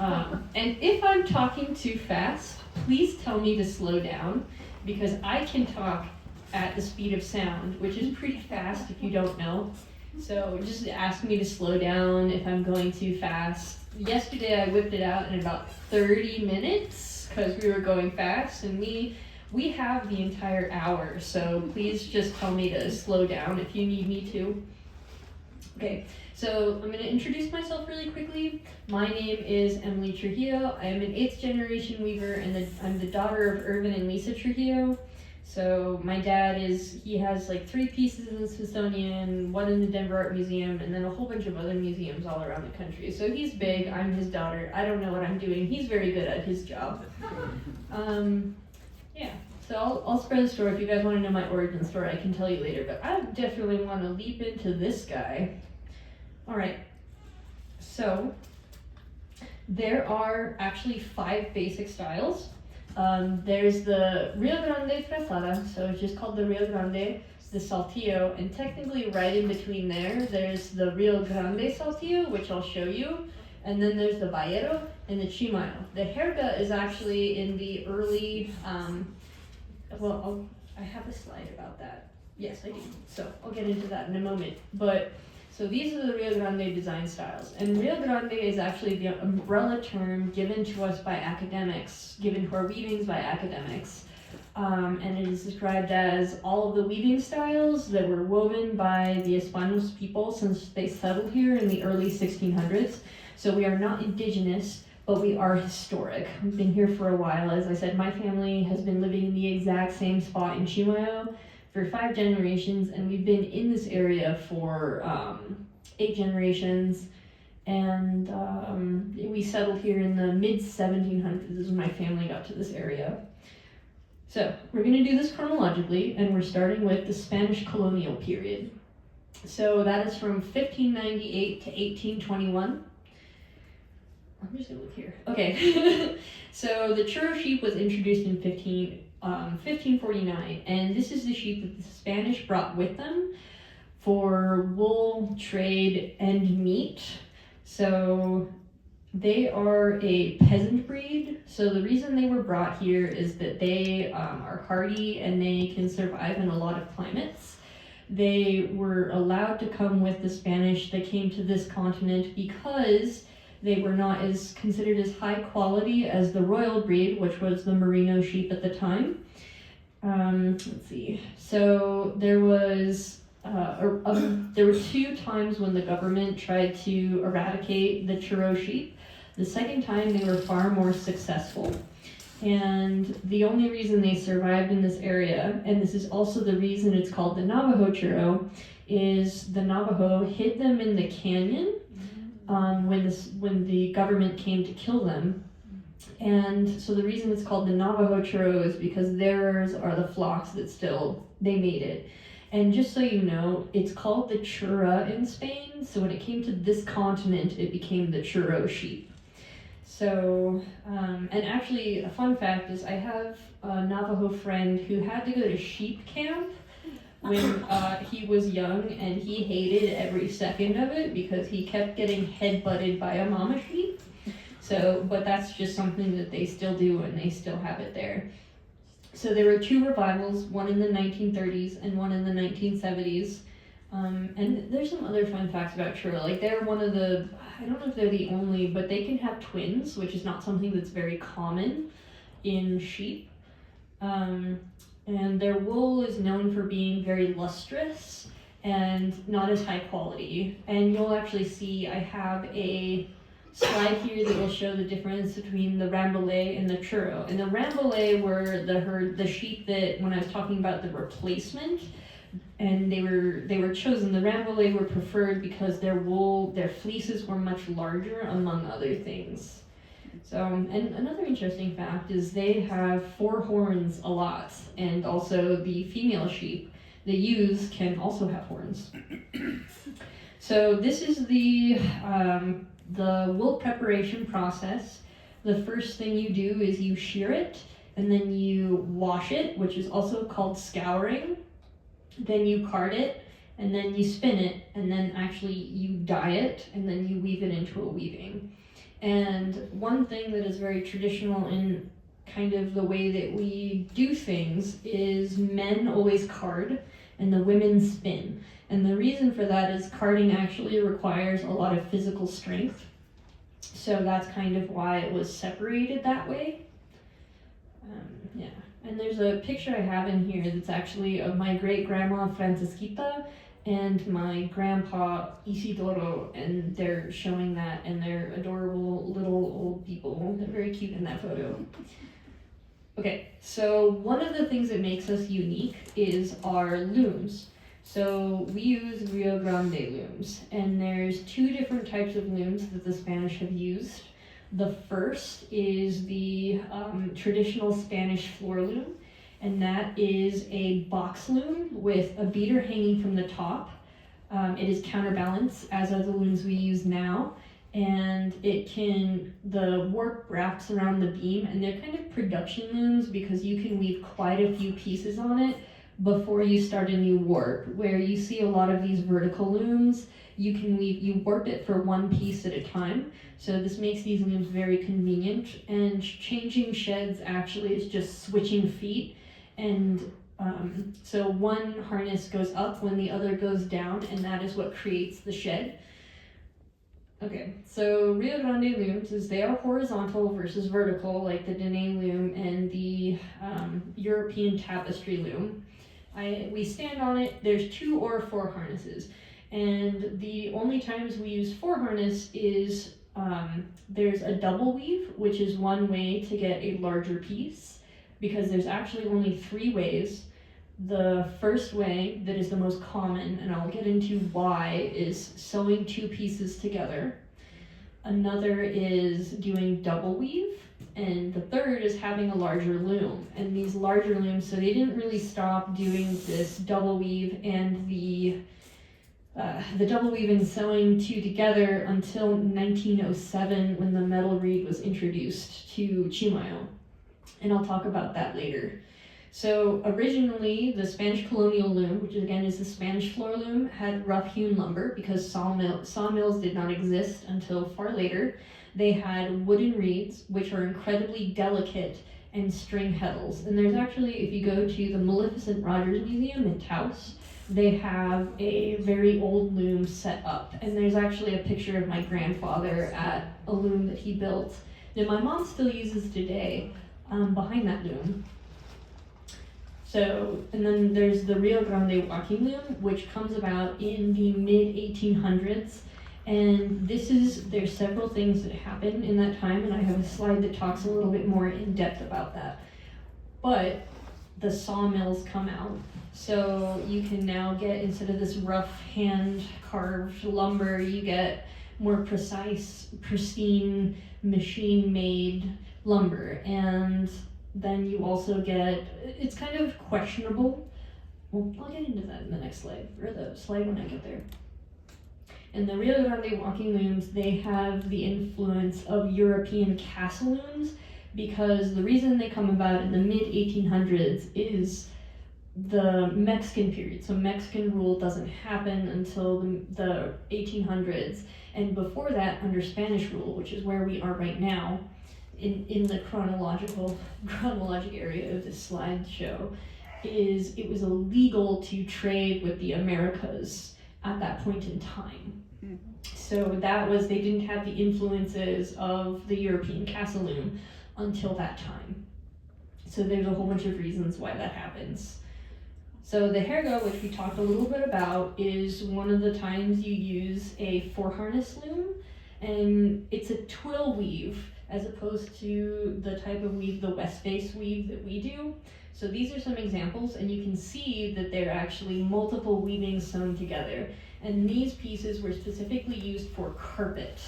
And if I'm talking too fast, please tell me to slow down, because I can talk at the speed of sound, which is pretty fast if you don't know. So just ask me to slow down if I'm going too fast. Yesterday I whipped it out in about 30 minutes because we were going fast, and we have the entire hour, so please just tell me to slow down if you need me to. Okay, so I'm going to introduce myself really quickly. My name is Emily Trujillo. I am an 8th generation weaver, and I'm the daughter of Irvin and Lisa Trujillo. So my dad he has like 3 pieces in the Smithsonian, 1 in the Denver Art Museum, and then a whole bunch of other museums all around the country. So he's big, I'm his daughter. I don't know what I'm doing. He's very good at his job. Yeah, so I'll spread the story. If you guys want to know my origin story, I can tell you later, but I definitely want to leap into this guy. All right, so there are actually 5 basic styles. There's the Rio Grande Frazada, so it's just called the Rio Grande, the Saltillo, and technically right in between there's the Rio Grande Saltillo, which I'll show you, and then there's the Ballero and the Chimayo. The Jerga is actually in the early, I have a slide about that. Yes, I do. So I'll get into that in a moment. But so these are the Rio Grande design styles. And Rio Grande is actually the umbrella term given to us by academics, given to our weavings by academics. And it is described as all of the weaving styles that were woven by the Hispanos people since they settled here in the early 1600s. So we are not indigenous, but we are historic. We've been here for a while. As I said, my family has been living in the exact same spot in Chimayo for 5 generations, and we've been in this area for 8 generations, and we settled here in the mid-1700s is when my family got to this area. So we're going to do this chronologically, and we're starting with the Spanish colonial period. So that is from 1598 to 1821. I'm just gonna look here. Okay, so the churro sheep was introduced in 1549, and this is the sheep that the Spanish brought with them for wool, trade, and meat. So they are a peasant breed. So the reason they were brought here is that they are hardy and they can survive in a lot of climates. They were allowed to come with the Spanish that came to this continent because they were not as considered as high quality as the royal breed, which was the merino sheep at the time. Let's see. So there were 2 times when the government tried to eradicate the churro sheep. The second time they were far more successful. And the only reason they survived in this area, and this is also the reason it's called the Navajo churro, is the Navajo hid them in the canyon when the government came to kill them. And so the reason it's called the Navajo churro is because theirs are the flocks that they made it. And just so you know, it's called the churra in Spain, so when it came to this continent, it became the churro sheep. So, and actually, a fun fact is I have a Navajo friend who had to go to sheep camp when he was young, and he hated every second of it because he kept getting head-butted by a mama sheep. So, but that's just something that they still do, and they still have it there. So there were 2 revivals, one in the 1930s and one in the 1970s. And there's some other fun facts about churro. Like they're one of the, I don't know if they're the only, but they can have twins, which is not something that's very common in sheep. And their wool is known for being very lustrous and not as high quality. And you'll actually see I have a slide here that will show the difference between the Rambouillet and the churro. And the Rambouillet were the sheep that, when I was talking about the replacement, and they were chosen. The Rambouillet were preferred because their fleeces were much larger, among other things. So, and another interesting fact is they have 4 horns a lot, and also the female sheep, the ewes, can also have horns. So this is the wool preparation process. The first thing you do is you shear it, and then you wash it, which is also called scouring. Then you card it, and then you spin it, and then actually you dye it, and then you weave it into a weaving. And one thing that is very traditional in kind of the way that we do things is men always card and the women spin. And the reason for that is carding actually requires a lot of physical strength. So that's kind of why it was separated that way. Yeah. And there's a picture I have in here that's actually of my great-grandma Francisquita and my grandpa Isidoro, and they're showing that, and they're adorable little old people. They're very cute in that photo. Okay, so one of the things that makes us unique is our looms. So we use Rio Grande looms, and there's two different types of looms that the Spanish have used. The first is the traditional Spanish floor loom, and that is a box loom with a beater hanging from the top. It is counterbalanced, as are the looms we use now, and the warp wraps around the beam, and they're kind of production looms because you can weave quite a few pieces on it before you start a new warp. Where you see a lot of these vertical looms, you warp it for one piece at a time. So this makes these looms very convenient, and changing sheds actually is just switching feet. And so one harness goes up when the other goes down, and that is what creates the shed. Okay, so Rio Grande looms they are horizontal versus vertical, like the Dene loom and the European tapestry loom. We stand on it. There's 2 or 4 harnesses, and the only times we use 4 harness is there's a double weave, which is one way to get a larger piece, because there's actually only 3 ways. The first way, that is the most common, and I'll get into why, is sewing 2 pieces together. Another is doing double weave, and the third is having a larger loom. And these larger looms, so they didn't really stop doing this double weave and the double weave and sewing 2 together until 1907, when the metal reed was introduced to Chimayo. And I'll talk about that later. So originally, the Spanish colonial loom, which again is the Spanish floor loom, had rough-hewn lumber because sawmills did not exist until far later. They had wooden reeds, which are incredibly delicate, and string heddles. And there's actually, if you go to the Maleficent Rogers Museum in Taos, they have a very old loom set up. And there's actually a picture of my grandfather at a loom that he built that my mom still uses today behind that loom. So, and then there's the Rio Grande walking loom, which comes about in the mid-1800s. And there's several things that happen in that time, and I have a slide that talks a little bit more in depth about that. But the sawmills come out. So you can now get, instead of this rough hand-carved lumber, you get more precise, pristine, machine-made lumber. And then you also get, it's kind of questionable. Well, I'll get into that in the next slide, or the slide when I get there. And the Rio Grande walking looms, they have the influence of European castle looms, because the reason they come about in the mid-1800s is the Mexican period. So Mexican rule doesn't happen until the 1800s. And before that, under Spanish rule, which is where we are right now, in the chronologic area of this slideshow, is it was illegal to trade with the Americas at that point in time. Mm-hmm. So they didn't have the influences of the European castle loom until that time. So there's a whole bunch of reasons why that happens. So the hergo, which we talked a little bit about, is one of the times you use a 4-harness loom, and it's a twill weave, as opposed to the type of weave, the west face weave that we do. So these are some examples, and you can see that they're actually multiple weavings sewn together. And these pieces were specifically used for carpet.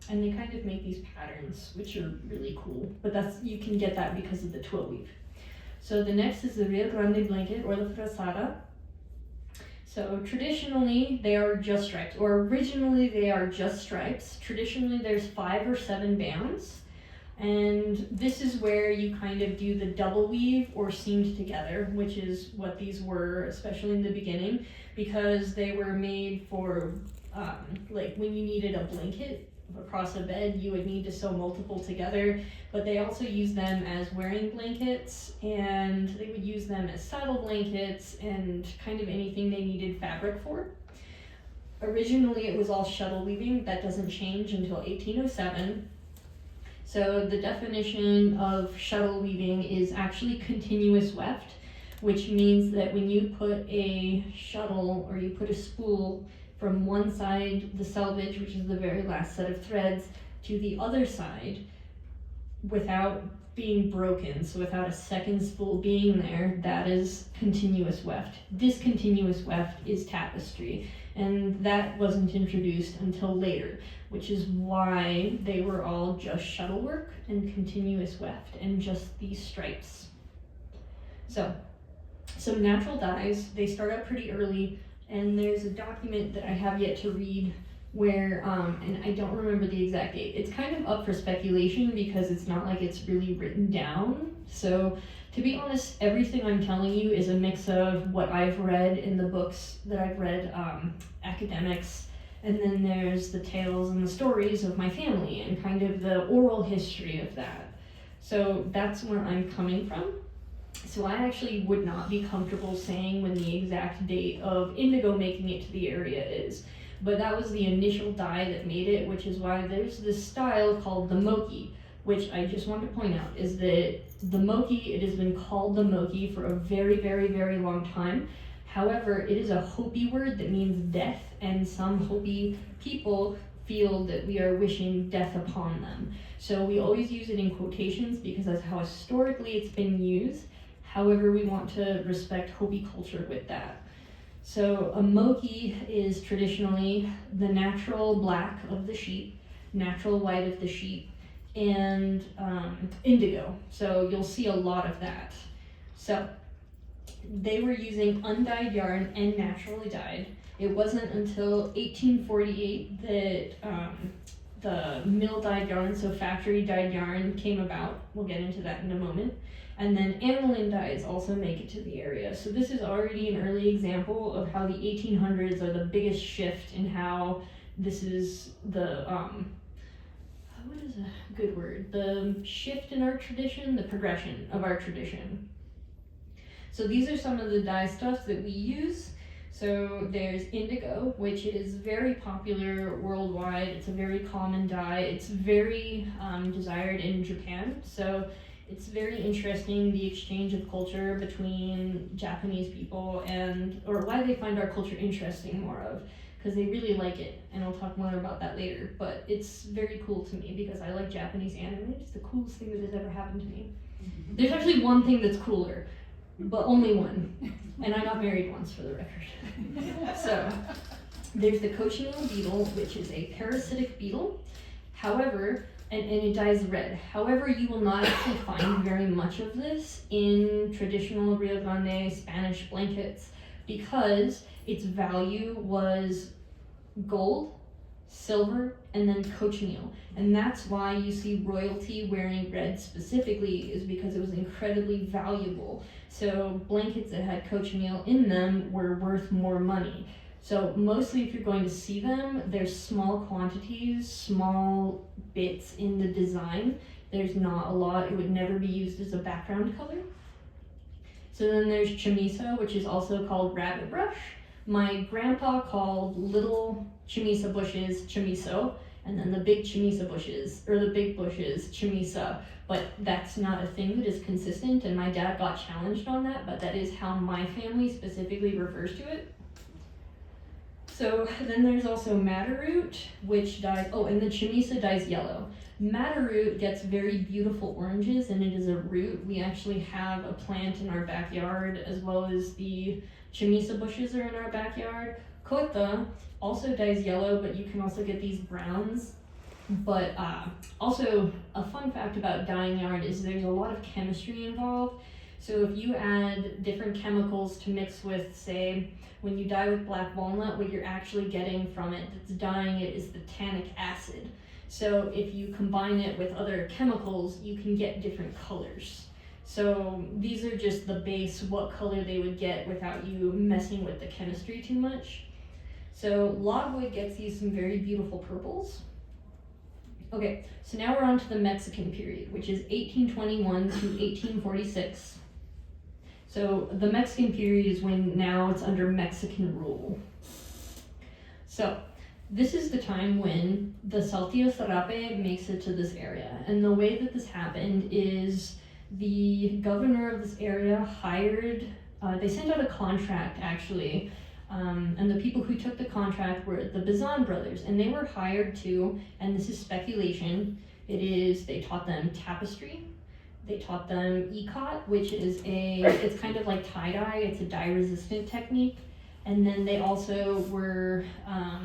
And they kind of make these patterns, which are really cool. But you can get that because of the twill weave. So the next is the Rio Grande blanket, or the frazada. So traditionally, they are just stripes, or originally they are just stripes. Traditionally, there's 5 or 7 bands. And this is where you kind of do the double weave or seamed together, which is what these were, especially in the beginning, because they were made for like when you needed a blanket across a bed, you would need to sew multiple together, but they also use them as wearing blankets, and they would use them as saddle blankets and kind of anything they needed fabric for. Originally it was all shuttle weaving. That doesn't change until 1807. So the definition of shuttle weaving is actually continuous weft, which means that when you put a shuttle or you put a spool from one side, the selvage, which is the very last set of threads, to the other side without being broken, so without a second spool being there, that is continuous weft. Discontinuous weft is tapestry, and that wasn't introduced until later, which is why they were all just shuttle work and continuous weft and just these stripes. So natural dyes, they start out pretty early, and there's a document that I have yet to read where, and I don't remember the exact date. It's kind of up for speculation because it's not like it's really written down. So to be honest, everything I'm telling you is a mix of what I've read in the books that I've read, academics, and then there's the tales and the stories of my family and kind of the oral history of that. So that's where I'm coming from. So I actually would not be comfortable saying when the exact date of indigo making it to the area is. But that was the initial dye that made it, which is why there's this style called the mochi, which I just want to point out is that the mochi, it has been called the mochi for a very, very, very long time. However, it is a Hopi word that means death, and some Hopi people feel that we are wishing death upon them. So we always use it in quotations because that's how historically it's been used. However, we want to respect Hopi culture with that. So a mochi is traditionally the natural black of the sheep, natural white of the sheep, and indigo. So you'll see a lot of that. So they were using undyed yarn and naturally dyed. It wasn't until 1848 that the mill dyed yarn, so factory dyed yarn, came about. We'll get into that in a moment. And then aniline dyes also make it to the area. So this is already an early example of how the 1800s are the biggest shift in how this is the, what is a good word? The shift in our tradition, the progression of our tradition. So these are some of the dye stuffs that we use. So there's indigo, which is very popular worldwide. It's a very common dye. It's very desired in Japan. So it's very interesting, the exchange of culture between Japanese people or why they find our culture interesting more of, because they really like it, and I'll talk more about that later, but it's very cool to me because I like Japanese anime. It's the coolest thing that has ever happened to me. There's actually one thing that's cooler, but only one, and I got married once, for the record. So there's the cochineal beetle, which is a parasitic beetle. However, and it dyes red. However, you will not actually find very much of this in traditional Rio Grande Spanish blankets because its value was gold, silver, and then cochineal. And that's why you see royalty wearing red specifically, is because it was incredibly valuable. So blankets that had cochineal in them were worth more money. So mostly if you're going to see them, there's small quantities, small bits in the design. There's not a lot. It would never be used as a background color. So then there's chamiso, which is also called rabbit brush. My grandpa called little chamisa bushes chamiso, and then the big chamisa bushes, or the big bushes chamisa. But that's not a thing that is consistent, and my dad got challenged on that, but that is how my family specifically refers to it. So then there's also madder root, which dyes, and the chamisa dyes yellow. Madder root gets very beautiful oranges, and it is a root. We actually have a plant in our backyard, as well as the chamisa bushes are in our backyard. Kota also dyes yellow, but you can also get these browns. But also a fun fact about dyeing yarn is there's a lot of chemistry involved. So if you add different chemicals to mix with, say, when you dye with black walnut, what you're actually getting from it that's dyeing it is the tannic acid. So if you combine it with other chemicals, you can get different colors. So these are just the base, what color they would get without you messing with the chemistry too much. So logwood gets these some very beautiful purples. Okay, so now we're on to the Mexican period, which is 1821 to 1846. So the Mexican period is when now it's under Mexican rule. So this is the time when the Saltillo Sarape makes it to this area. And the way that this happened is the governor of this area hired, they sent out a contract actually, and the people who took the contract were the Bazan brothers, and they were hired to, and this is speculation, they taught them tapestry, they taught them ikat, which is it's kind of like tie-dye, it's a dye-resistant technique. And then they also were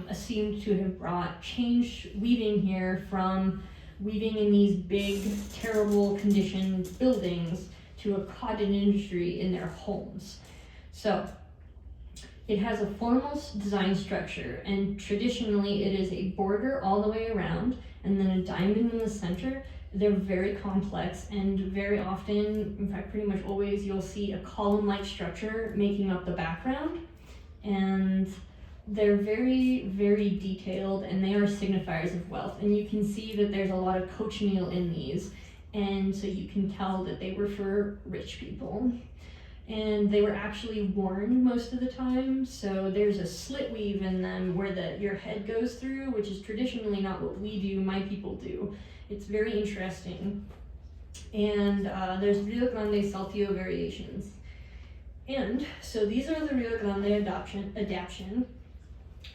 assumed to have brought changed weaving here from weaving in these big, terrible conditioned buildings to a cotton industry in their homes. So it has a formal design structure, and traditionally it is a border all the way around and then a diamond in the center. They're very complex, and very often, in fact pretty much always, you'll see a column-like structure making up the background. And they're very, very detailed, and they are signifiers of wealth. And you can see that there's a lot of cochineal in these, and so you can tell that they were for rich people. And they were actually worn most of the time, so there's a slit weave in them where your head goes through, which is traditionally not what we do, my people do. It's very interesting. And there's Rio Grande Saltillo variations. And so these are the Rio Grande adaptation.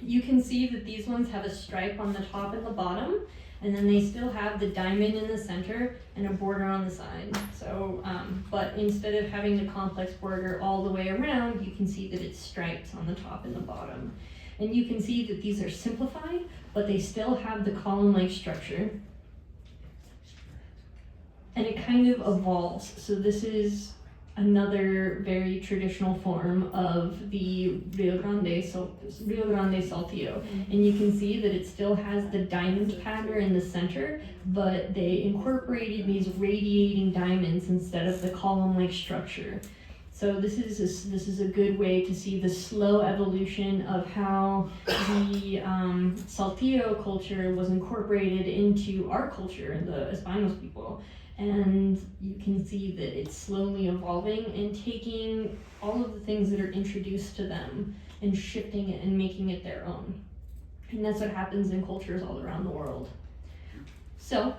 You can see that these ones have a stripe on the top and the bottom, and then they still have the diamond in the center and a border on the side. So, but instead of having the complex border all the way around, you can see that it's striped on the top and the bottom. And you can see that these are simplified, but they still have the column-like structure. And it kind of evolves. So this is another very traditional form of the Rio Grande Saltillo. And you can see that it still has the diamond pattern in the center, but they incorporated these radiating diamonds instead of the column-like structure. So this is a good way to see the slow evolution of how the Saltillo culture was incorporated into our culture and the Españoles people. And you can see that it's slowly evolving and taking all of the things that are introduced to them and shifting it and making it their own. And that's what happens in cultures all around the world. So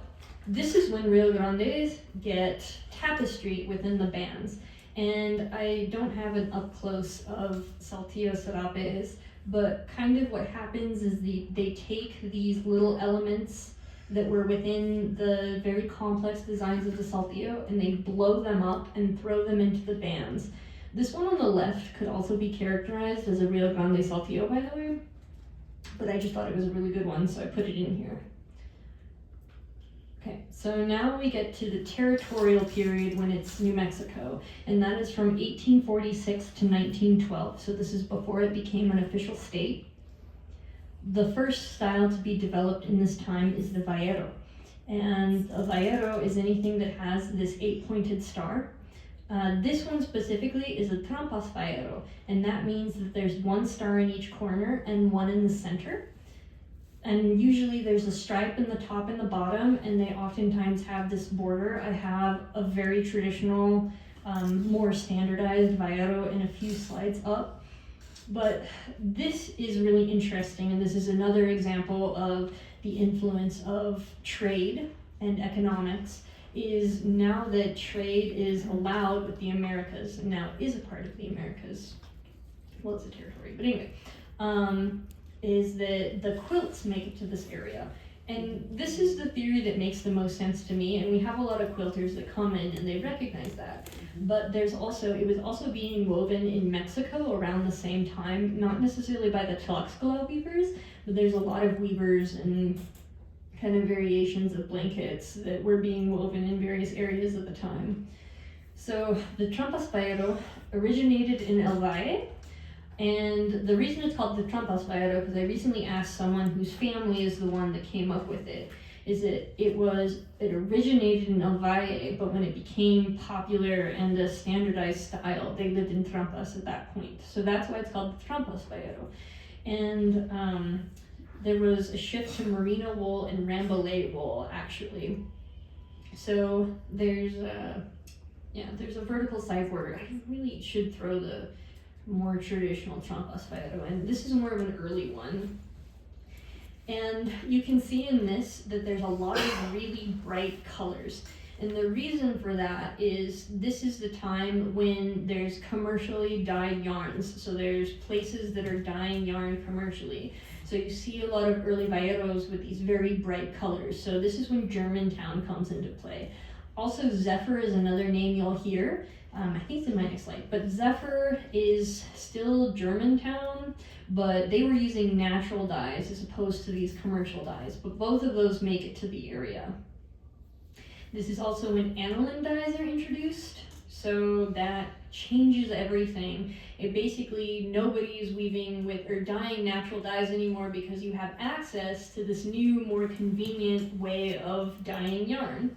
this is when Rio Grandes get tapestry within the bands. And I don't have an up close of Saltillo Serapes, but kind of what happens is they take these little elements that were within the very complex designs of the Saltillo, and they blow them up and throw them into the bands. This one on the left could also be characterized as a Rio Grande Saltillo, by the way, but I just thought it was a really good one, so I put it in here. Okay, so now we get to the territorial period when it's New Mexico, and that is from 1846 to 1912, so this is before it became an official state. The first style to be developed in this time is the vallero. And a vallero is anything that has this 8-pointed star. This one specifically is a trampas vallero, and that means that there's one star in each corner and one in the center. And usually there's a stripe in the top and the bottom, and they oftentimes have this border. I have a very traditional, more standardized vallero in a few slides up. But this is really interesting, and this is another example of the influence of trade and economics, is now that trade is allowed with the Americas, and now is a part of the Americas, well, it's a territory, but anyway, is that the quilts make it to this area. And this is the theory that makes the most sense to me, and we have a lot of quilters that come in and they recognize that. But it was also being woven in Mexico around the same time, not necessarily by the Tlaxcala weavers, but there's a lot of weavers and kind of variations of blankets that were being woven in various areas at the time. So the trampas vallero originated in El Valle. And the reason it's called the trampas vallero, because I recently asked someone whose family is the one that came up with it, is that it originated in El Valle, but when it became popular and a standardized style, they lived in trampas at that point. So that's why it's called the trampas vallero. And there was a shift to merino wool and rambouillet wool, actually. So there's a vertical sideboard. I really should throw the more traditional Trujillo in. This is more of an early one. And you can see in this that there's a lot of really bright colors. And the reason for that is this is the time when there's commercially dyed yarns. So there's places that are dyeing yarn commercially. So you see a lot of early vaqueros with these very bright colors. So this is when Germantown comes into play. Also, Zephyr is another name you'll hear. I think it's in my next slide. But Zephyr is still Germantown, but they were using natural dyes as opposed to these commercial dyes. But both of those make it to the area. This is also when aniline dyes are introduced, so that changes everything. It basically, nobody is weaving with or dyeing natural dyes anymore because you have access to this new, more convenient way of dyeing yarn.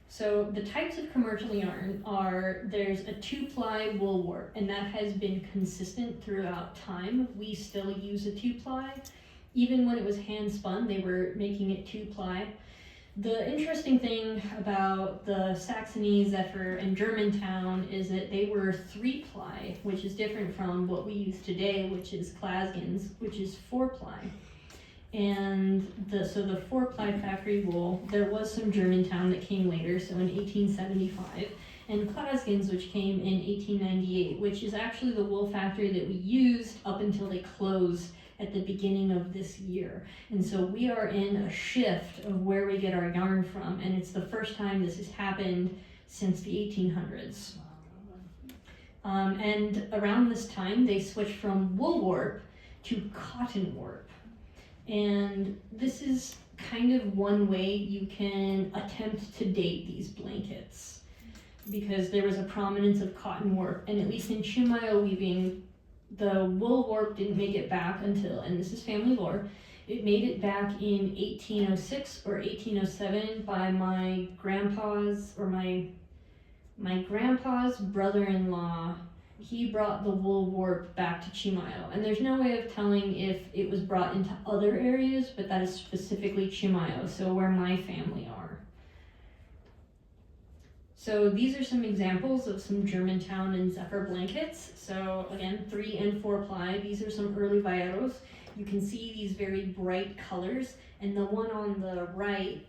So the types of commercial yarn are, there's a 2-ply wool warp, and that has been consistent throughout time. We still use a 2-ply. Even when it was hand spun, they were making it 2-ply. The interesting thing about the Saxony, Zephyr, and Germantown is that they were 3-ply, which is different from what we use today, which is Clasgins, which is 4-ply. And so the 4-ply factory wool, there was some Germantown that came later, so in 1875, and Clasgins, which came in 1898, which is actually the wool factory that we used up until they closed at the beginning of this year. And so we are in a shift of where we get our yarn from, and it's the first time this has happened since the 1800s. And around this time, they switched from wool warp to cotton warp. And this is kind of one way you can attempt to date these blankets, because there was a prominence of cotton warp, and at least in Chimayo weaving, the wool warp didn't make it back until, and this is family lore, it made it back in 1806 or 1807 by my grandpa's brother-in-law. He brought the wool warp back to Chimayo, and there's no way of telling if it was brought into other areas, but that is specifically Chimayo, so where my family are. So these are some examples of some Germantown and Zephyr blankets. So again, 3 and 4-ply. These are some early vaqueros. You can see these very bright colors, and the one on the right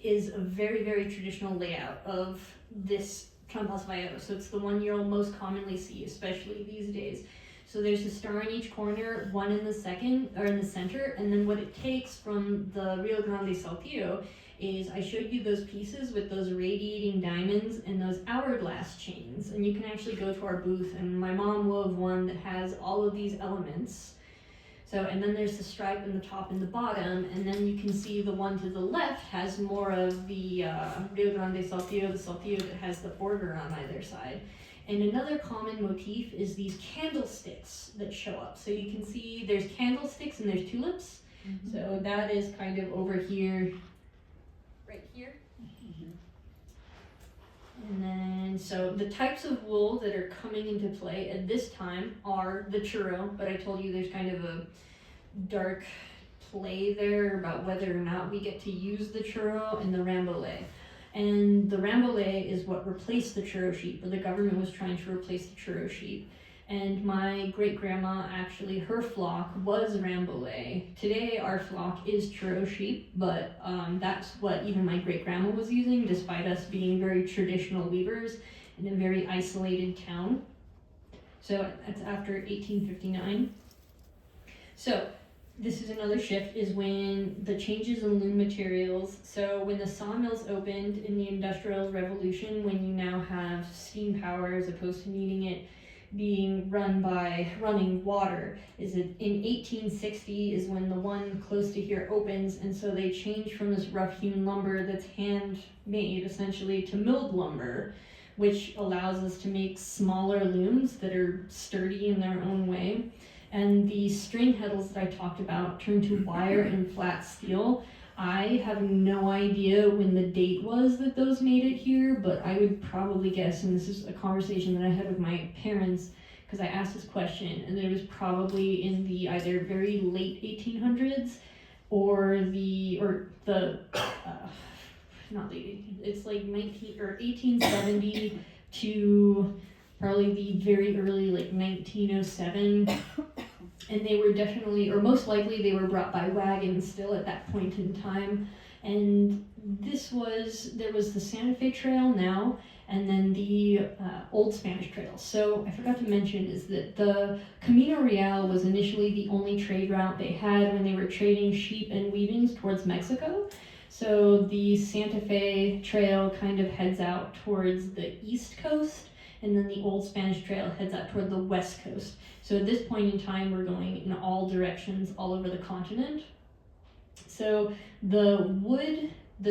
is a very, very traditional layout of this Champas vaquero. So it's the one you'll most commonly see, especially these days. So there's a star in each corner, one in the center, and then what it takes from the Rio Grande Saltillo is I showed you those pieces with those radiating diamonds and those hourglass chains, and you can actually go to our booth, and my mom wove one that has all of these elements. So, and then there's the stripe in the top and the bottom, and then you can see the one to the left has more of the Rio Grande Saltillo, the Saltillo that has the border on either side. And another common motif is these candlesticks that show up. So you can see there's candlesticks and there's tulips. Mm-hmm. So that is kind of over here, right here. Mm-hmm. And then, so the types of wool that are coming into play at this time are the churro, but I told you there's kind of a dark play there about whether or not we get to use the churro, and the rambouillet. And the rambouillet is what replaced the churro sheep, or the government was trying to replace the churro sheep. And my great-grandma, actually, her flock was rambouillet. Today, our flock is churro sheep, but that's what even my great-grandma was using, despite us being very traditional weavers in a very isolated town. So that's after 1859. So this is another shift, is when the changes in loom materials. So when the sawmills opened in the Industrial Revolution, when you now have steam power as opposed to needing it being run by running water, is that in 1860 is when the one close to here opens, and so they change from this rough-hewn lumber that's handmade essentially to milled lumber, which allows us to make smaller looms that are sturdy in their own way. And the string heddles that I talked about turn to wire and flat steel. I have no idea when the date was that those made it here, but I would probably guess, and this is a conversation that I had with my parents because I asked this question, and it was probably in the either very late 1800s or not late 1800s, it's like 1870 to probably the very early, like 1907. And they were definitely, or most likely, they were brought by wagons still at that point in time. And there was the Santa Fe Trail now, and then the Old Spanish Trail. So I forgot to mention is that the Camino Real was initially the only trade route they had when they were trading sheep and weavings towards Mexico. So the Santa Fe Trail kind of heads out towards the east coast, and then the Old Spanish Trail heads out toward the west coast. So at this point in time, we're going in all directions all over the continent. So the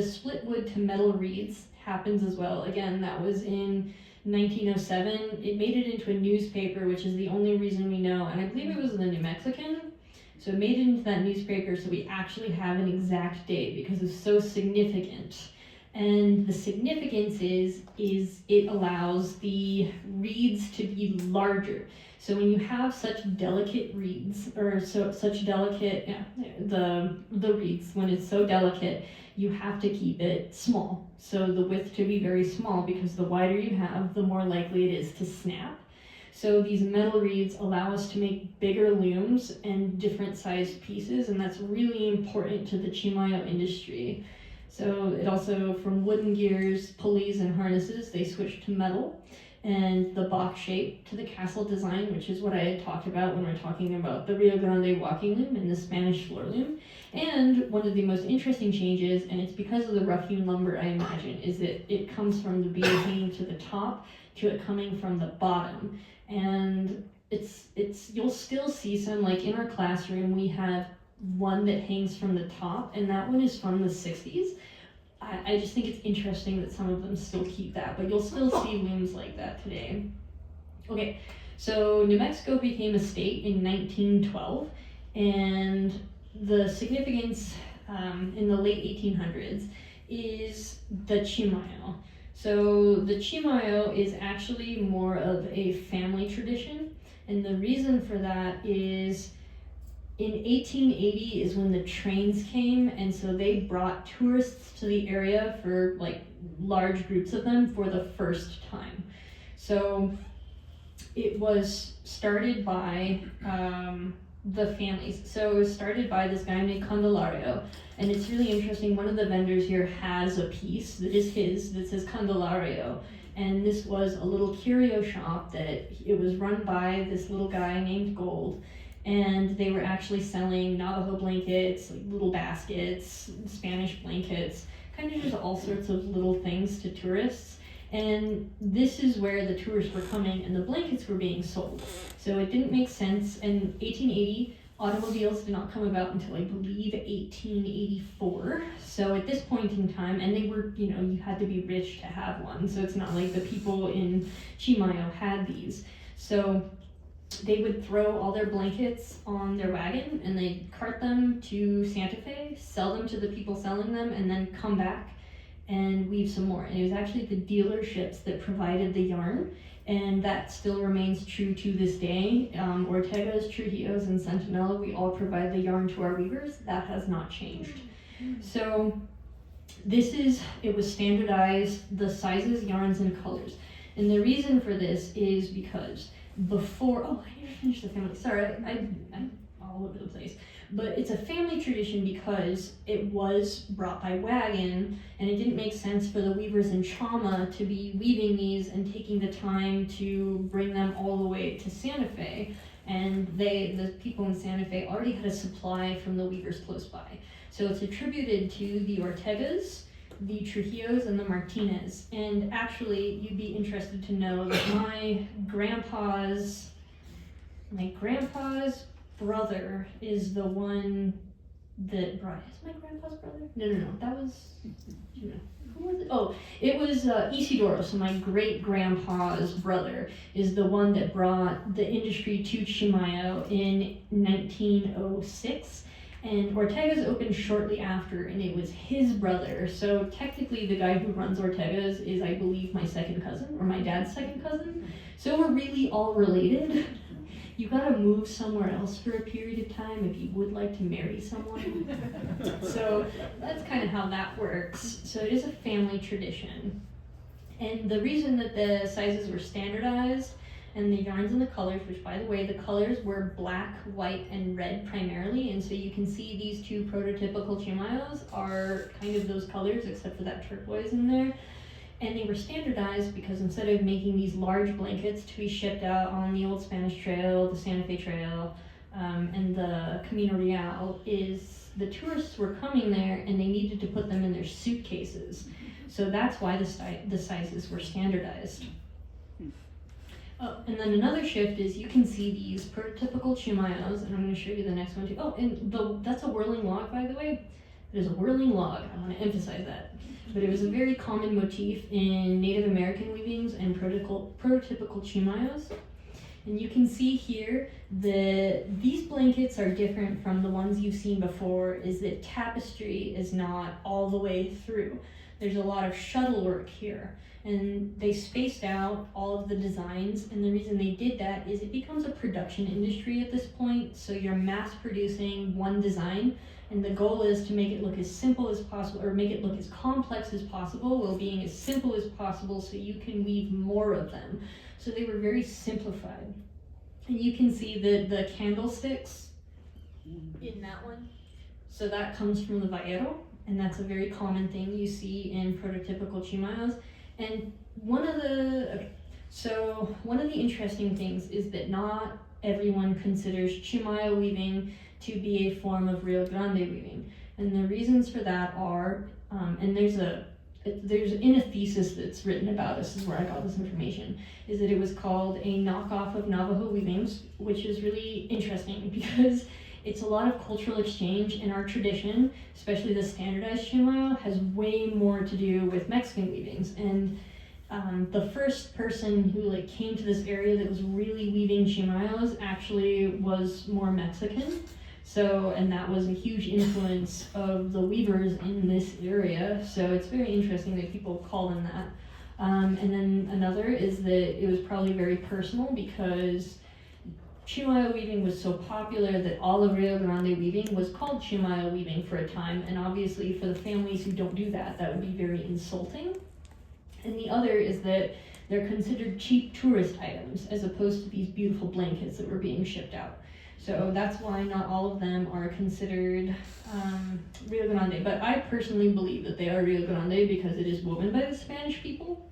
split wood to metal reeds happens as well. Again, that was in 1907. It made it into a newspaper, which is the only reason we know, and I believe it was the New Mexican. So it made it into that newspaper, so we actually have an exact date because it's so significant. And the significance is it allows the reeds to be larger. So when you have such delicate reeds, or such delicate, the reeds, when it's so delicate, you have to keep it small. So the width to be very small, because the wider you have, the more likely it is to snap. So these metal reeds allow us to make bigger looms and different sized pieces, and that's really important to the Chimayo industry. So it also, from wooden gears, pulleys, and harnesses, they switched to metal. And the box shape to the castle design, which is what I had talked about when we're talking about the Rio Grande walking loom and the Spanish floor loom. And one of the most interesting changes, and it's because of the rough-hewn lumber, I imagine, is that it comes from the beam hanging to the top to it coming from the bottom. And you'll still see some, like in our classroom, we have one that hangs from the top, and that one is from the 60s. I just think it's interesting that some of them still keep that, but you'll still see looms like that today. Okay, so New Mexico became a state in 1912, and the significance in the late 1800s is the Chimayo. So the Chimayo is actually more of a family tradition, and the reason for that is in 1880 is when the trains came, and so they brought tourists to the area for like large groups of them for the first time. So it was started by the families. So it was started by this guy named Candelario, and it's really interesting. One of the vendors here has a piece that is his that says Candelario, and this was a little curio shop that it was run by this little guy named Gold. And they were actually selling Navajo blankets, like little baskets, Spanish blankets, kind of just all sorts of little things to tourists. And this is where the tourists were coming and the blankets were being sold. So it didn't make sense. In 1880, automobiles did not come about until I believe 1884. So at this point in time, and they were, you had to be rich to have one. So it's not like the people in Chimayo had these. So they would throw all their blankets on their wagon and they'd cart them to Santa Fe, sell them to the people selling them, and then come back and weave some more. And it was actually the dealerships that provided the yarn, and that still remains true to this day. Ortega's, Trujillo's, and Centinela, we all provide the yarn to our weavers. That has not changed. So it was standardized, the sizes, yarns, and colors. And the reason for this is because I didn't finish the family. Sorry, I'm all over the place. But it's a family tradition because it was brought by wagon, and it didn't make sense for the weavers in Chama to be weaving these and taking the time to bring them all the way to Santa Fe. And the people in Santa Fe already had a supply from the weavers close by. So it's attributed to the Ortegas, the Trujillos, and the Martinez. And actually, you'd be interested to know that my grandpa's brother is the one that brought. Is my grandpa's brother? No. That was. Who was it? Oh, it was Isidoro. So my great grandpa's brother is the one that brought the industry to Chimayo in 1906. And Ortega's opened shortly after, and it was his brother. So technically the guy who runs Ortega's is, I believe, my second cousin, or my dad's second cousin. So we're really all related. You gotta move somewhere else for a period of time if you would like to marry someone. So that's kind of how that works. So it is a family tradition. And the reason that the sizes were standardized and the yarns and the colors, which by the way, the colors were black, white, and red primarily, and so you can see these two prototypical Chimayos are kind of those colors except for that turquoise in there. And they were standardized because instead of making these large blankets to be shipped out on the Old Spanish Trail, the Santa Fe Trail, and the Camino Real, is the tourists were coming there and they needed to put them in their suitcases. So that's why the sizes were standardized. Oh, and then another shift is you can see these prototypical Chimayos, and I'm going to show you the next one too. Oh, and that's a whirling log, by the way. It is a whirling log. I want to emphasize that. But it was a very common motif in Native American weavings and prototypical Chimayos. And you can see here that these blankets are different from the ones you've seen before, is that tapestry is not all the way through. There's a lot of shuttle work here. And they spaced out all of the designs, and the reason they did that is it becomes a production industry at this point, so you're mass producing one design, and the goal is to make it look as simple as possible, or make it look as complex as possible while being as simple as possible so you can weave more of them. So they were very simplified. And you can see the candlesticks in that one. So that comes from the Vallero, and that's a very common thing you see in prototypical Chimayos. And one of the interesting things is that not everyone considers Chimayo weaving to be a form of Rio Grande weaving. And the reasons for that are, and there's in a thesis that's written about this, is where I got this information, is that it was called a knockoff of Navajo weavings, which is really interesting because it's a lot of cultural exchange in our tradition, especially the standardized Chimayo, has way more to do with Mexican weavings. And the first person who came to this area that was really weaving Chimayos actually was more Mexican. So, and that was a huge influence of the weavers in this area. So it's very interesting that people call them that. And then another is that it was probably very personal because Chimayo weaving was so popular that all of Rio Grande weaving was called Chimayo weaving for a time, and obviously for the families who don't do that, that would be very insulting. And the other is that they're considered cheap tourist items as opposed to these beautiful blankets that were being shipped out. So that's why not all of them are considered Rio Grande, but I personally believe that they are Rio Grande because it is woven by the Spanish people,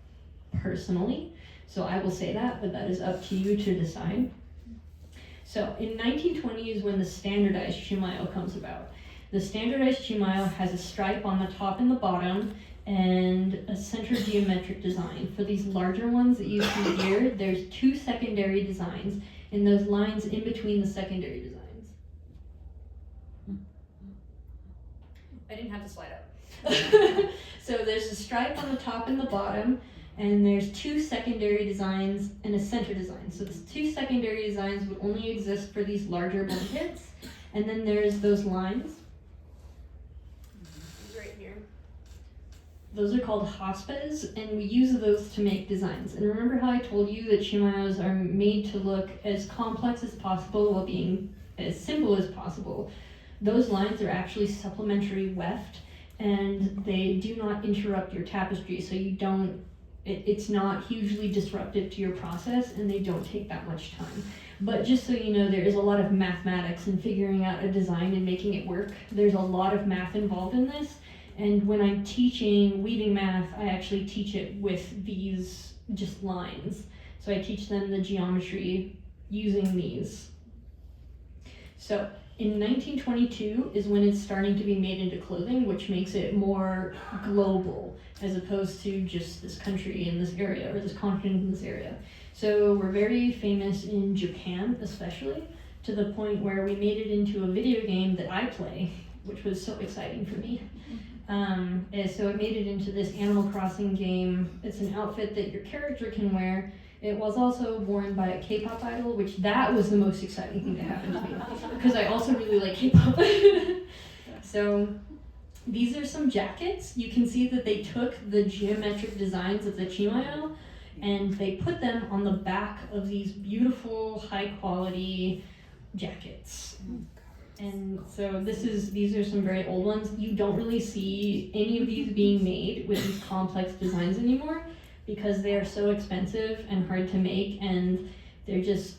personally. So I will say that, but that is up to you to decide. So in 1920 is when the standardized Chimayo comes about. The standardized Chimayo has a stripe on the top and the bottom and a center geometric design. For these larger ones that you see here, there's two secondary designs and those lines in between the secondary designs. I didn't have to slide up. So there's a stripe on the top and the bottom, and there's two secondary designs and a center design. So the two secondary designs would only exist for these larger blankets, and then there's those lines. Right here. Those are called hospes, and we use those to make designs. And remember how I told you that Chimayos are made to look as complex as possible while being as simple as possible? Those lines are actually supplementary weft, and they do not interrupt your tapestry, so you don't, it's not hugely disruptive to your process, and they don't take that much time. But just so you know, there is a lot of mathematics in figuring out a design and making it work. There's a lot of math involved in this. And when I'm teaching weaving math, I actually teach it with these just lines. So I teach them the geometry using these. So in 1922 is when it's starting to be made into clothing, which makes it more global as opposed to just this country in this area or this continent in this area. So we're very famous in Japan, especially, to the point where we made it into a video game that I play, which was so exciting for me. And so it made it into this Animal Crossing game. It's an outfit that your character can wear, It was also worn by a K-pop idol, which that was the most exciting thing to happen to me because I also really like K-pop. So these are some jackets. You can see that they took the geometric designs of the Chimayo and they put them on the back of these beautiful, high-quality jackets. And so these are some very old ones. You don't really see any of these being made with these complex designs anymore because they are so expensive and hard to make, and they're just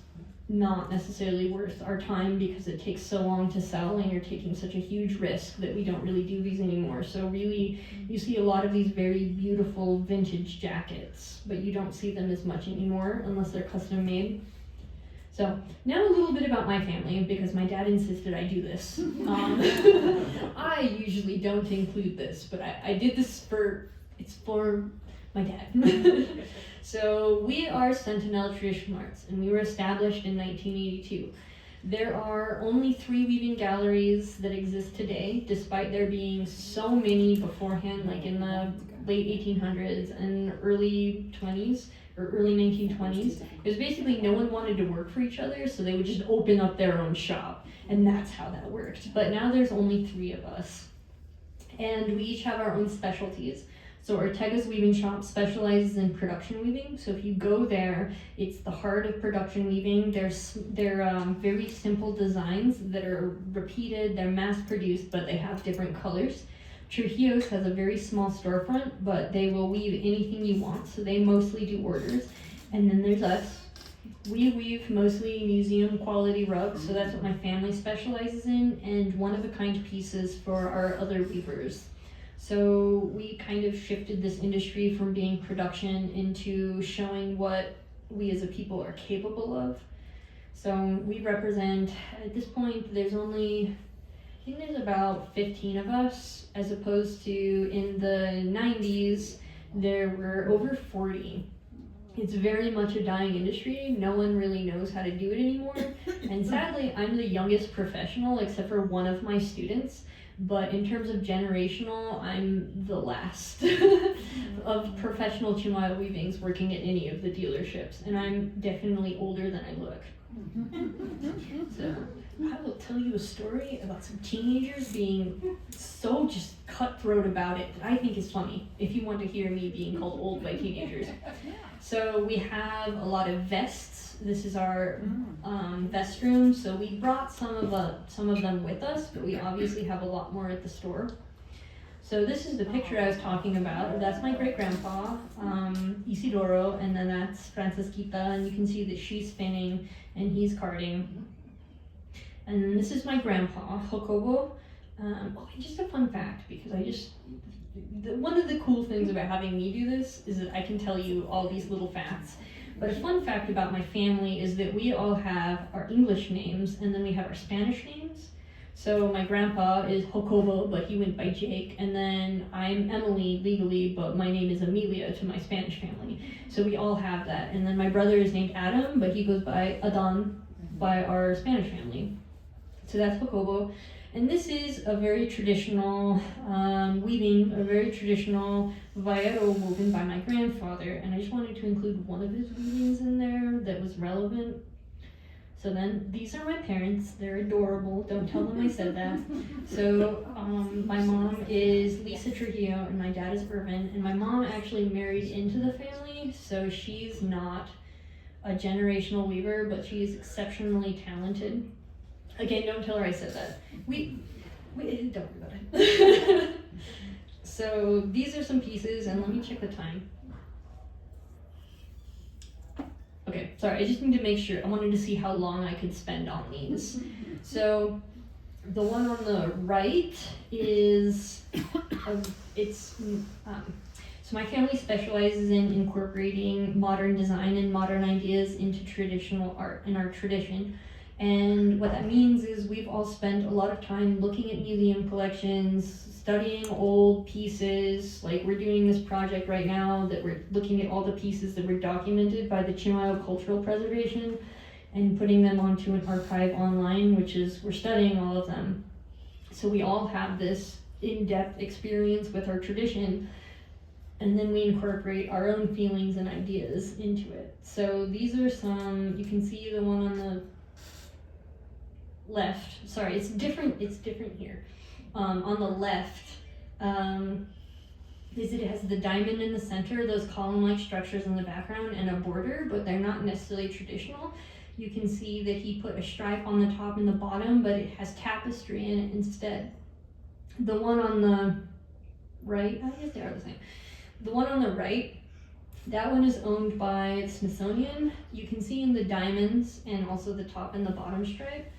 not necessarily worth our time because it takes so long to sell and you're taking such a huge risk that we don't really do these anymore. So really, you see a lot of these very beautiful vintage jackets, but you don't see them as much anymore unless they're custom made. So now a little bit about my family, because my dad insisted I do this. I usually don't include this, but I did this it's for my dad. So we are Sentinel Traditional Arts, and we were established in 1982. There are only 3 weaving galleries that exist today, despite there being so many beforehand, like in the late 1800s and early 20s. Or early 1920s. It was basically no one wanted to work for each other, so they would just open up their own shop, and that's how that worked. But now there's only 3 of us, and we each have our own specialties. So Ortega's weaving shop specializes in production weaving. So if you go there, it's the heart of production weaving. They're very simple designs that are repeated. They're mass produced, but they have different colors. Trujillo's has a very small storefront, but they will weave anything you want, so they mostly do orders. And then there's us. We weave mostly museum quality rugs, so that's what my family specializes in, and one-of-a-kind pieces for our other weavers. So we kind of shifted this industry from being production into showing what we as a people are capable of. So we represent, at this point, there's about 15 of us, as opposed to in the 90s, there were over 40. It's very much a dying industry. No one really knows how to do it anymore. And sadly, I'm the youngest professional, except for one of my students. But in terms of generational, I'm the last of professional Chimayo weavings working at any of the dealerships. And I'm definitely older than I look. So I will tell you a story about some teenagers being so just cutthroat about it that I think is funny, if you want to hear me being called old by teenagers. So we have a lot of vests. This is our vest room. So we brought some of them with us, but we obviously have a lot more at the store. So this is the picture I was talking about. That's my great-grandpa, Isidoro, and then that's Francisquita, and you can see that she's spinning and he's carding. And then this is my grandpa, Jacobo. Just a fun fact, because one of the cool things about having me do this is that I can tell you all these little facts. But a fun fact about my family is that we all have our English names, and then we have our Spanish names. So my grandpa is Jacobo, but he went by Jake, and then I'm Emily legally, but my name is Amelia to my Spanish family. So we all have that. And then my brother is named Adam, but he goes by Adan by our Spanish family. So that's Jacobo. And this is a very traditional weaving, a very traditional vallero woven by my grandfather. And I just wanted to include one of his weavings in there that was relevant. So then, these are my parents. They're adorable. Don't tell them I said that. So my mom is Lisa Trujillo and my dad is Irvin. And my mom actually married into the family, so she's not a generational weaver, but she's exceptionally talented. Again, don't tell her I said that. We don't worry about it. So these are some pieces, and let me check the time. Okay, sorry, I just need to make sure. I wanted to see how long I could spend on these. So the one on the right is, so my family specializes in incorporating modern design and modern ideas into traditional art and our tradition. And what that means is we've all spent a lot of time looking at museum collections, studying old pieces. Like we're doing this project right now that we're looking at all the pieces that were documented by the Chimayo Cultural Preservation and putting them onto an archive online, we're studying all of them. So we all have this in-depth experience with our tradition. and then we incorporate our own feelings and ideas into it. So these are some, you can see the one on the left, sorry, it's different here. On the left, is it has the diamond in the center, those column-like structures in the background, and a border, but they're not necessarily traditional. You can see that he put a stripe on the top and the bottom, but it has tapestry in it instead. The one on the right, I guess they are the same. The one on the right, that one is owned by Smithsonian. You can see in the diamonds and also the top and the bottom stripe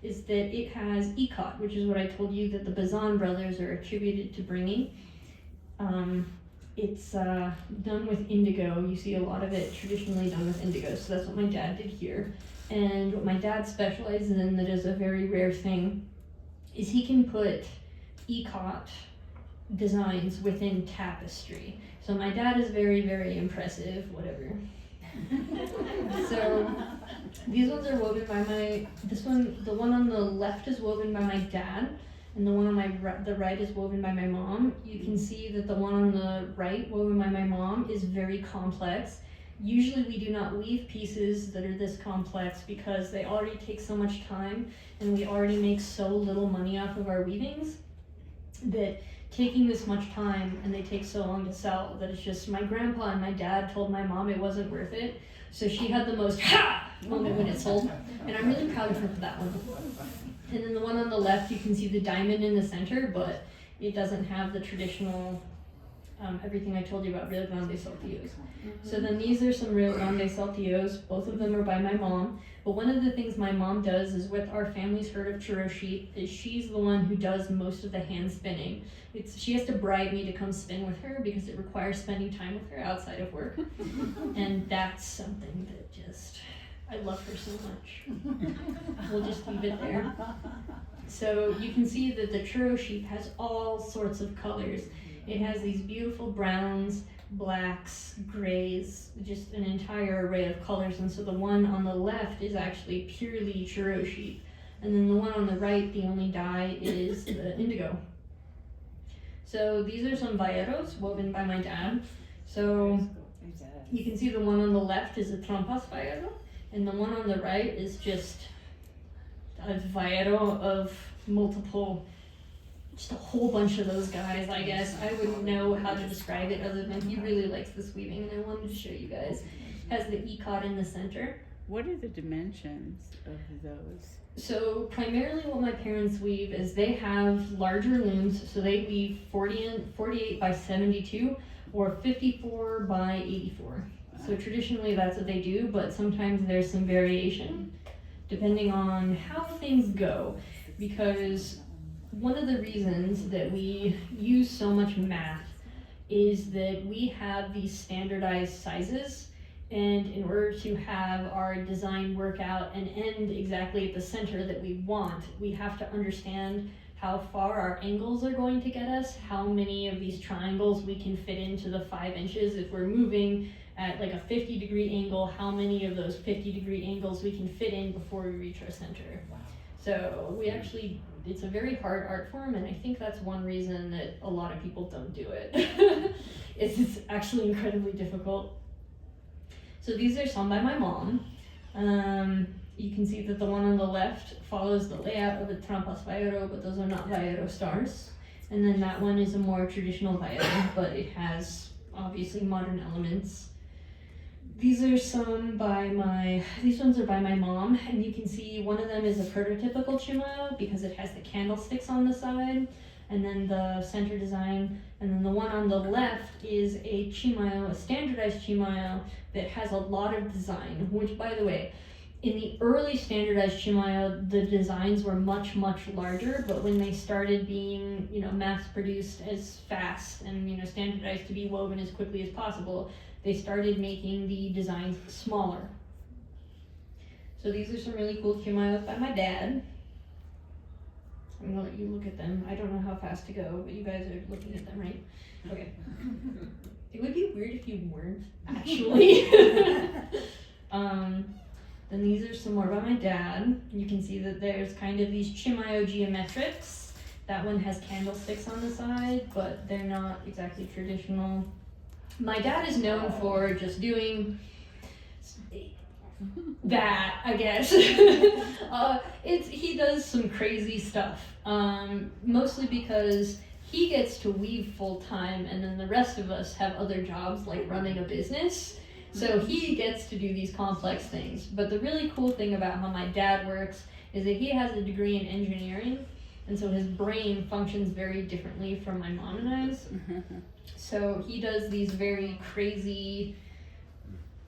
is that it has ikat, which is what I told you that the Bazan brothers are attributed to bringing. It's done with indigo. You see a lot of it traditionally done with indigo, so that's what my dad did here. And what my dad specializes in, that is a very rare thing, is he can put ikat designs within tapestry. So my dad is very, very impressive, whatever. So these ones are woven by the one on the left is woven by my dad, and the one on the right is woven by my mom. You can see that the one on the right, woven by my mom, is very complex. Usually we do not weave pieces that are this complex because they already take so much time, and we already make so little money off of our weavings that taking this much time and they take so long to sell that it's just, my grandpa and my dad told my mom it wasn't worth it, so she had the most ha moment when it sold, and I'm really proud of her for that one. And then the one on the left, you can see the diamond in the center, but it doesn't have the traditional everything I told you about Rio Grande Saltillos. So then these are some Rio Grande Saltillos. Both of them are by my mom. But one of the things my mom does is, with our family's herd of churro sheep, is she's the one who does most of the hand spinning. She has to bribe me to come spin with her because it requires spending time with her outside of work. And that's something that just, I love her so much. We'll just leave it there. So you can see that the churro sheep has all sorts of colors. It has these beautiful browns, blacks, grays, just an entire array of colors. And so the one on the left is actually purely churro sheep. And then the one on the right, the only dye is the indigo. So these are some vayeros woven by my dad. So you can see the one on the left is a trompas vayero, and the one on the right is just a vayero of multiple, just a whole bunch of those guys, I guess. I wouldn't know how to describe it other than he really likes this weaving, and I wanted to show you guys. It has the ikat in the center. What are the dimensions of those? So primarily what my parents weave is they have larger looms, so they weave 48 by 72 or 54 by 84. So traditionally that's what they do, but sometimes there's some variation depending on how things go, because one of the reasons that we use so much math is that we have these standardized sizes, and in order to have our design work out and end exactly at the center that we want, we have to understand how far our angles are going to get us, how many of these triangles we can fit into the 5 inches. If we're moving at like a 50-degree angle, how many of those 50-degree angles we can fit in before we reach our center. So we actually, it's a very hard art form, and I think that's one reason that a lot of people don't do it. It's actually incredibly difficult. So these are some by my mom. You can see that the one on the left follows the layout of the trompas vayero, but those are not vayero stars. And then that one is a more traditional vayero, but it has obviously modern elements. These are some these ones are by my mom, and you can see one of them is a prototypical Chimayo because it has the candlesticks on the side, and then the center design, and then the one on the left is a Chimayo, a standardized Chimayo that has a lot of design, which, by the way, in the early standardized Chimayo, the designs were much, much larger, but when they started being, mass-produced as fast and, standardized to be woven as quickly as possible, they started making the designs smaller. So these are some really cool Chimayos by my dad. I'm gonna let you look at them. I don't know how fast to go, but you guys are looking at them, right? Okay. It would be weird if you weren't, actually. Then these are some more by my dad. You can see that there's kind of these Chimayo geometrics. That one has candlesticks on the side, but they're not exactly traditional. My dad is known for just doing that, I guess. He does some crazy stuff, mostly because he gets to weave full time, and then the rest of us have other jobs like running a business. So he gets to do these complex things. But the really cool thing about how my dad works is that he has a degree in engineering, and so his brain functions very differently from my mom and I's. So he does these very crazy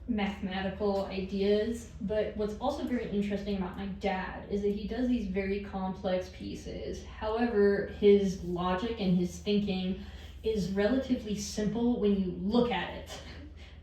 mathematical ideas, but what's also very interesting about my dad is that he does these very complex pieces. However, his logic and his thinking is relatively simple when you look at it.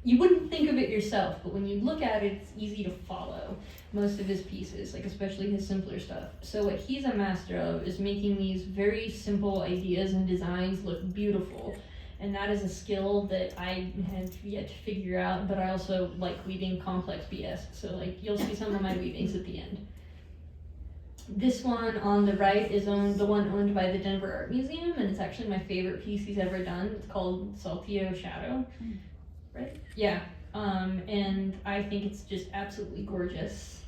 You wouldn't think of it yourself, but when you look at it, it's easy to follow most of his pieces, like especially his simpler stuff. So what he's a master of is making these very simple ideas and designs look beautiful. And that is a skill that I have yet to figure out, but I also like weaving complex BS. So like you'll see some of my weavings at the end. This one on the right is the one owned by the Denver Art Museum, and it's actually my favorite piece he's ever done. It's called Saltillo Shadow, right? Yeah, and I think it's just absolutely gorgeous.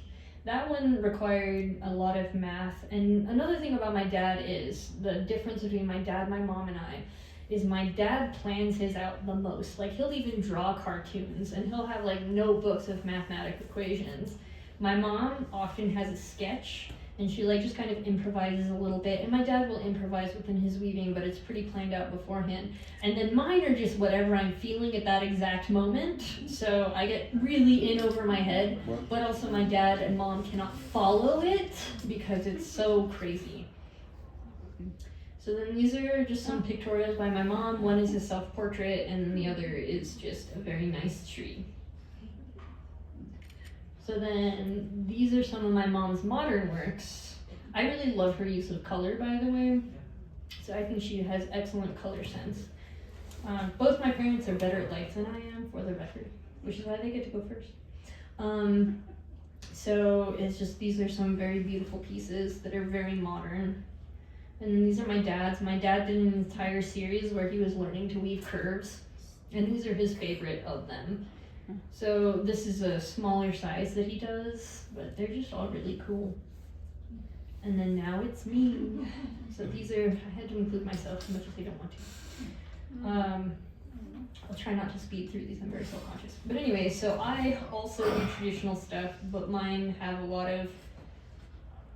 That one required a lot of math, and another thing about my dad is the difference between my dad, my mom, and I is my dad plans his out the most. Like he'll even draw cartoons and he'll have like notebooks of mathematical equations. My mom often has a sketch and she like just kind of improvises a little bit, and my dad will improvise within his weaving, but it's pretty planned out beforehand. And then mine are just whatever I'm feeling at that exact moment. So I get really in over my head, but also my dad and mom cannot follow it because it's so crazy. So then these are just some pictorials by my mom. One is a self-portrait and the other is just a very nice tree. So then these are some of my mom's modern works. I really love her use of color, by the way. So I think she has excellent color sense. Both my parents are better at lights than I am, for the record, which is why they get to go first. So it's just, these are some very beautiful pieces that are very modern. And then these are my dad's. My dad did an entire series where he was learning to weave curves, and these are his favorite of them. So this is a smaller size that he does, but they're just all really cool. And then now it's me. So these are, I had to include myself as much as I don't want to. I'll try not to speed through these, I'm very self-conscious. But anyway, so I also do traditional stuff, but mine have a lot of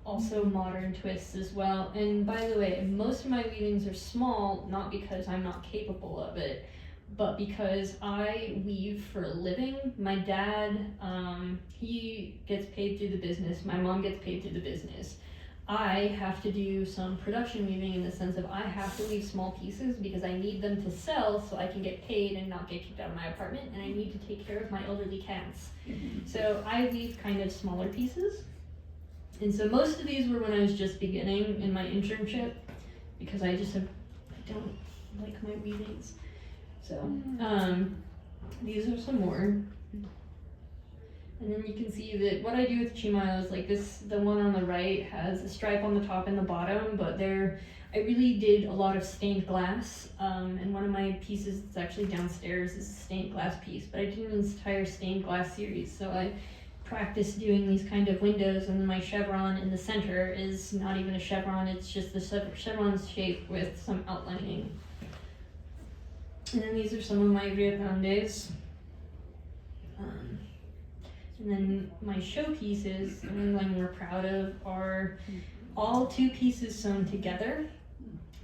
also modern twists as well. And by the way, most of my weavings are small, not because I'm not capable of it, but because I weave for a living. My dad, he gets paid through the business. My mom gets paid through the business. I have to do some production weaving in the sense of I have to weave small pieces because I need them to sell so I can get paid and not get kicked out of my apartment, and I need to take care of my elderly cats. So I weave kind of smaller pieces. And so most of these were when I was just beginning in my internship because I don't like my weavings. So these are some more. And then you can see that what I do with Chimayo is like this, the one on the right has a stripe on the top and the bottom, but I really did a lot of stained glass. And one of my pieces that's actually downstairs is a stained glass piece, but I did an entire stained glass series. So I practiced doing these kind of windows, and then my chevron in the center is not even a chevron, it's just the chevron's shape with some outlining. And then these are some of my Rio Grandes. And then my showpieces, the ones I'm more proud of, are all 2 pieces sewn together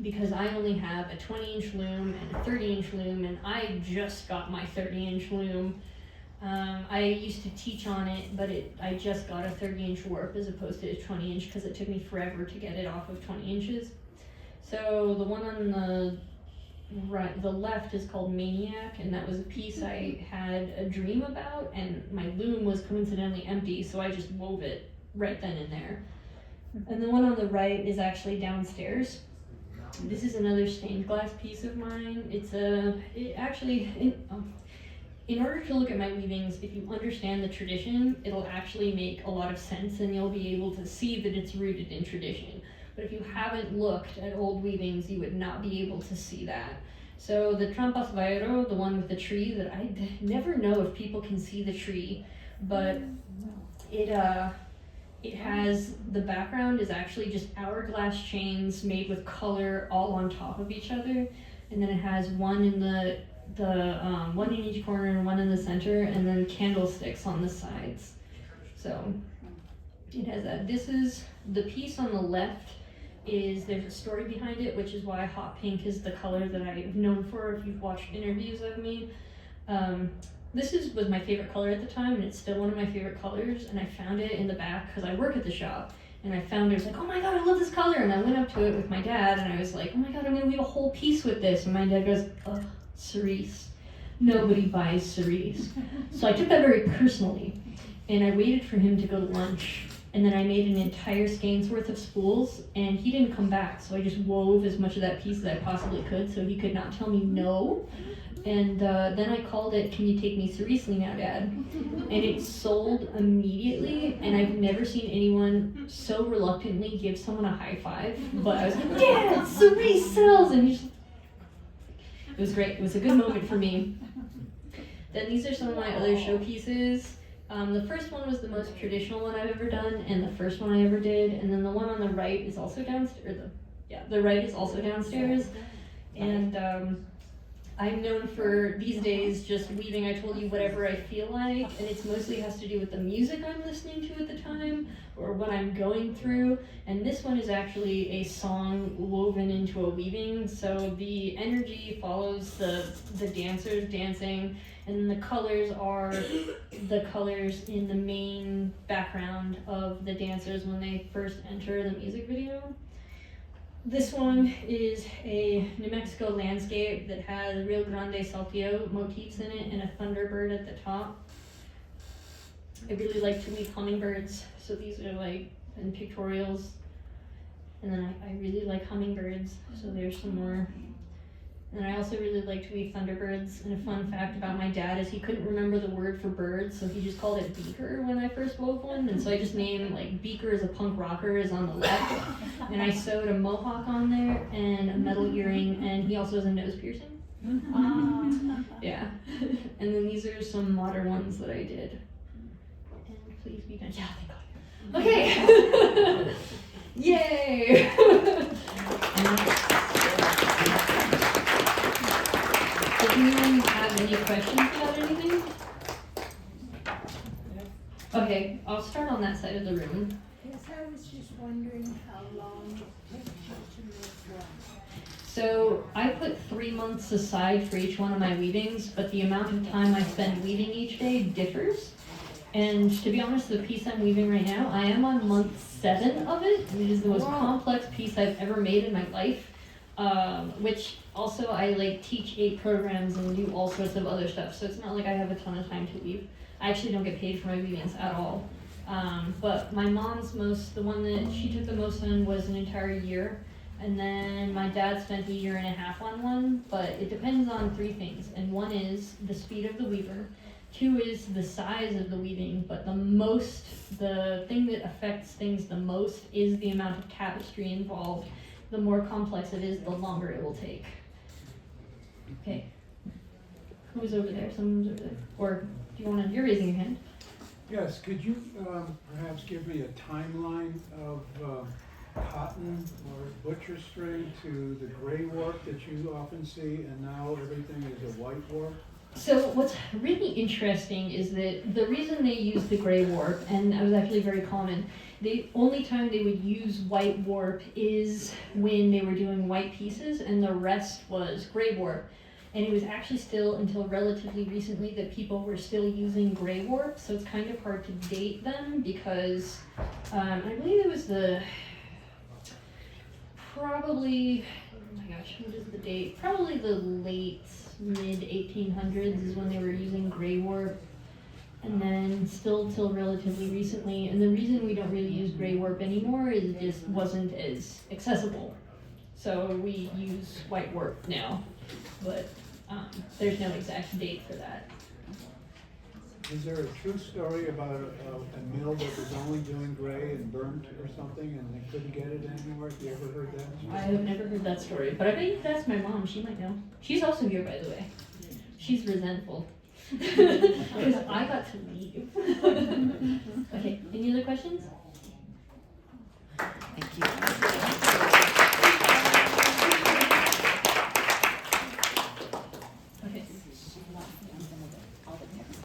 because I only have a 20-inch loom and a 30-inch loom, and I just got my 30-inch loom. I used to teach on it, but I just got a 30-inch warp as opposed to a 20-inch because it took me forever to get it off of 20 inches. So the one on the left is called Maniac, and that was a piece I had a dream about, and my loom was coincidentally empty, so I just wove it right then and there. And the one on the right is actually downstairs. This is another stained glass piece of mine. In order to look at my weavings, if you understand the tradition, it'll actually make a lot of sense, and you'll be able to see that it's rooted in tradition. But if you haven't looked at old weavings, you would not be able to see that. So the Trampas Vairo, the one with the tree, that I never know if people can see the tree, but it has, the background is actually just hourglass chains made with color all on top of each other, and then it has one in the one in each corner and one in the center, and then candlesticks on the sides. So it has that. This is the piece on the left. There's a story behind it, which is why hot pink is the color that I've known for if you've watched interviews of me. This was my favorite color at the time, and it's still one of my favorite colors, and I found it in the back because I work at the shop, and I found it, I was like, oh my god, I love this color, and I went up to it with my dad, and I was like, oh my god, I'm gonna weave a whole piece with this, and my dad goes, ugh, cerise. Nobody buys cerise. So I took that very personally, and I waited for him to go to lunch, and then I made an entire skein's worth of spools, and he didn't come back, so I just wove as much of that piece as I possibly could so he could not tell me no. And then I called it, can you take me seriously now, Dad? And it sold immediately, and I've never seen anyone so reluctantly give someone a high five, but I was like, Dad, cerise sells! And it was great. It was a good moment for me. Then these are some of my other showpieces. The first one was the most traditional one I've ever done, and the first one I ever did, and then the one on the right is also downstairs, the right is also downstairs, and I'm known for, these days, just weaving, I told you, whatever I feel like, and it mostly has to do with the music I'm listening to at the time, or what I'm going through, and this one is actually a song woven into a weaving, so the energy follows the dancers dancing, and the colors are the colors in the main background of the dancers when they first enter the music video. This one is a New Mexico landscape that has Rio Grande Saltillo motifs in it and a thunderbird at the top. I really like to weave hummingbirds, so these are like in pictorials. And then I really like hummingbirds, so there's some more. And I also really like to weave thunderbirds. And a fun fact about my dad is he couldn't remember the word for birds, so he just called it beaker when I first wove one. And so I just named, like, beaker is a punk rocker is on the left. And I sewed a mohawk on there and a metal earring, and he also has a nose piercing. Yeah. And then these are some modern ones that I did. And please be done. Yeah, thank God. Okay. Yay! Does anyone have any questions about anything? Okay, I'll start on that side of the room. Yes, I was just wondering how long it takes you to make one. So I put 3 months aside for each one of my weavings, but the amount of time I spend weaving each day differs. And to be honest, the piece I'm weaving right now, I am on month 7 of it. It is the most complex piece I've ever made in my life. Which also I like teach 8 programs and do all sorts of other stuff, so it's not like I have a ton of time to weave. I actually don't get paid for my weavings at all. But my mom's the one that she took the most on was an entire year, and then my dad spent 1.5 years on one, but it depends on 3 things, and 1 is the speed of the weaver, 2 is the size of the weaving, but the thing that affects things the most is the amount of tapestry involved. The more complex it is, the longer it will take. Okay. Who's over there? Someone's over there. Or do you want to, you're raising your hand. Yes, could you perhaps give me a timeline of cotton or butcher string to the gray warp that you often see, and now everything is a white warp? So what's really interesting is that the reason they use the gray warp, and that was actually very common, the only time they would use white warp is when they were doing white pieces, and the rest was gray warp. And it was actually still until relatively recently that people were still using gray warp, so it's kind of hard to date them because I believe it was probably, oh my gosh, what is the date? Probably the late mid 1800s is when they were using gray warp, and then still till relatively recently. And the reason we don't really use gray warp anymore is it just wasn't as accessible. So we use white warp now, but there's no exact date for that. Is there a true story about a mill that was only doing gray and burnt or something and they couldn't get it anymore? Have you ever heard that? I have never heard that story, but I bet you could ask my mom. She might know. She's also here, by the way. She's resentful because I got to leave. Okay. Any other questions?